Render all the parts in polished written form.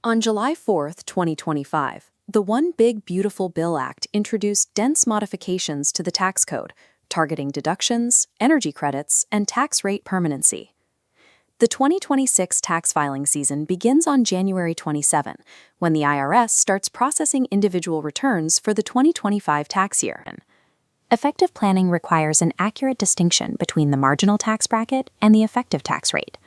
On July 4, 2025, the One Big Beautiful Bill Act introduced dense modifications to the tax code, targeting deductions, energy credits, and tax rate permanency. The 2026 tax filing season begins on January 27, when the IRS starts processing individual returns for the 2025 tax year. Effective planning requires an accurate distinction between the marginal tax bracket and the effective tax rate.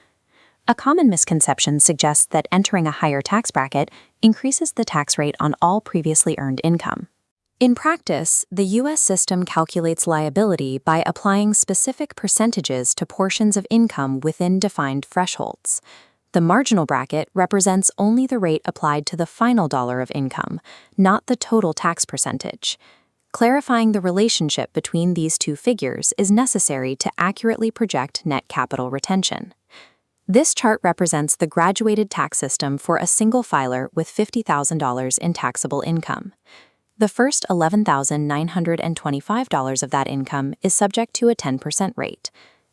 A common misconception suggests that entering a higher tax bracket increases the tax rate on all previously earned income. In practice, the U.S. system calculates liability by applying specific percentages to portions of income within defined thresholds. The marginal bracket represents only the rate applied to the final dollar of income, not the total tax percentage. Clarifying the relationship between these two figures is necessary to accurately project net capital retention. This chart represents the graduated tax system for a single filer with $50,000 in taxable income. The first $11,925 of that income is subject to a 10% rate.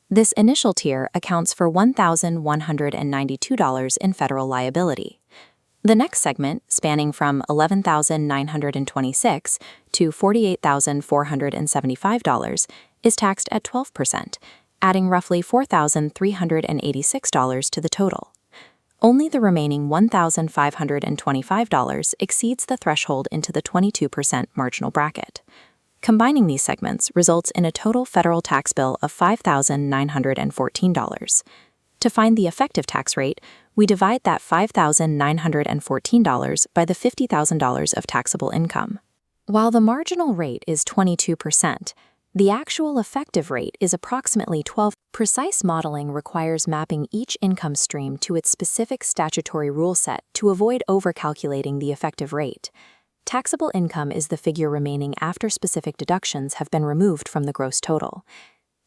This initial tier accounts for $1,192 in federal liability. The next segment, spanning from $11,926 to $48,475, is taxed at 12%, adding roughly $4,386 to the total. Only the remaining $1,525 exceeds the threshold into the 22% marginal bracket. Combining these segments results in a total federal tax bill of $5,914. To find the effective tax rate, we divide that $5,914 by the $50,000 of taxable income. While the marginal rate is 22%, the actual effective rate is approximately 12%. Precise modeling requires mapping each income stream to its specific statutory rule set to avoid overcalculating the effective rate. Taxable income is the figure remaining after specific deductions have been removed from the gross total.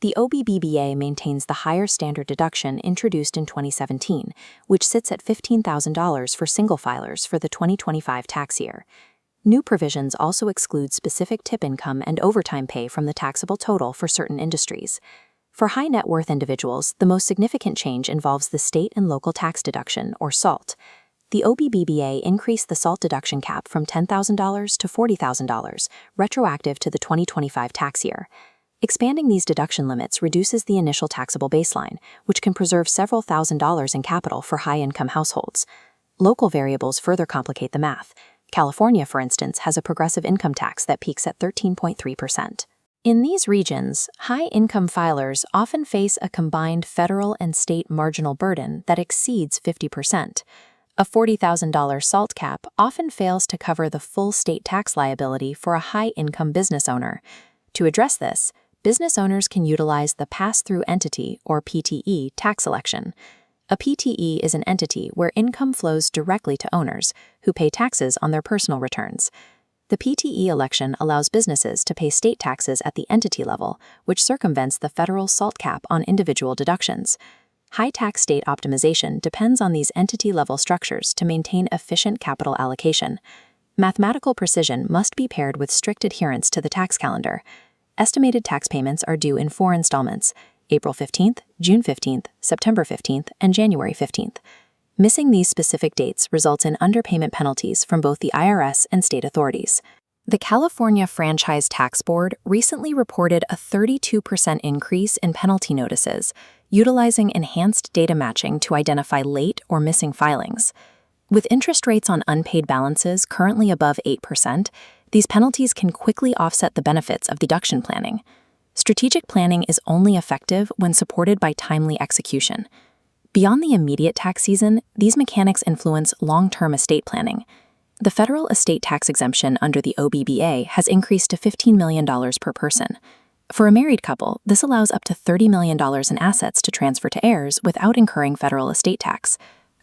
The OBBBA maintains the higher standard deduction introduced in 2017, which sits at $15,000 for single filers for the 2025 tax year. New provisions also exclude specific tip income and overtime pay from the taxable total for certain industries. For high net worth individuals, the most significant change involves the state and local tax deduction, or SALT. The OBBBA increased the SALT deduction cap from $10,000 to $40,000, retroactive to the 2025 tax year. Expanding these deduction limits reduces the initial taxable baseline, which can preserve several $1,000s in capital for high-income households. Local variables further complicate the math. California, for instance, has a progressive income tax that peaks at 13.3%. In these regions, high-income filers often face a combined federal and state marginal burden that exceeds 50%. A $40,000 SALT cap often fails to cover the full state tax liability for a high-income business owner. To address this, business owners can utilize the Pass-Through Entity, or PTE, tax election. A PTE is an entity where income flows directly to owners, who pay taxes on their personal returns. The PTE election allows businesses to pay state taxes at the entity level, which circumvents the federal SALT cap on individual deductions. High-tax state optimization depends on these entity-level structures to maintain efficient capital allocation. Mathematical precision must be paired with strict adherence to the tax calendar. Estimated tax payments are due in 4 installments: April 15th, June 15th, September 15th, and January 15th. Missing these specific dates results in underpayment penalties from both the IRS and state authorities. The California Franchise Tax Board recently reported a 32% increase in penalty notices, utilizing enhanced data matching to identify late or missing filings. With interest rates on unpaid balances currently above 8%, these penalties can quickly offset the benefits of deduction planning. Strategic planning is only effective when supported by timely execution. Beyond the immediate tax season, these mechanics influence long-term estate planning. The federal estate tax exemption under the OBBA has increased to $15 million per person. For a married couple, this allows up to $30 million in assets to transfer to heirs without incurring federal estate tax.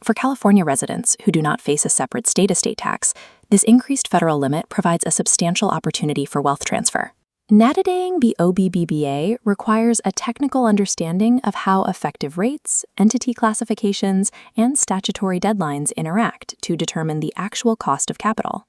For California residents who do not face a separate state estate tax, this increased federal limit provides a substantial opportunity for wealth transfer. Navigating the OBBBA requires a technical understanding of how effective rates, entity classifications, and statutory deadlines interact to determine the actual cost of capital.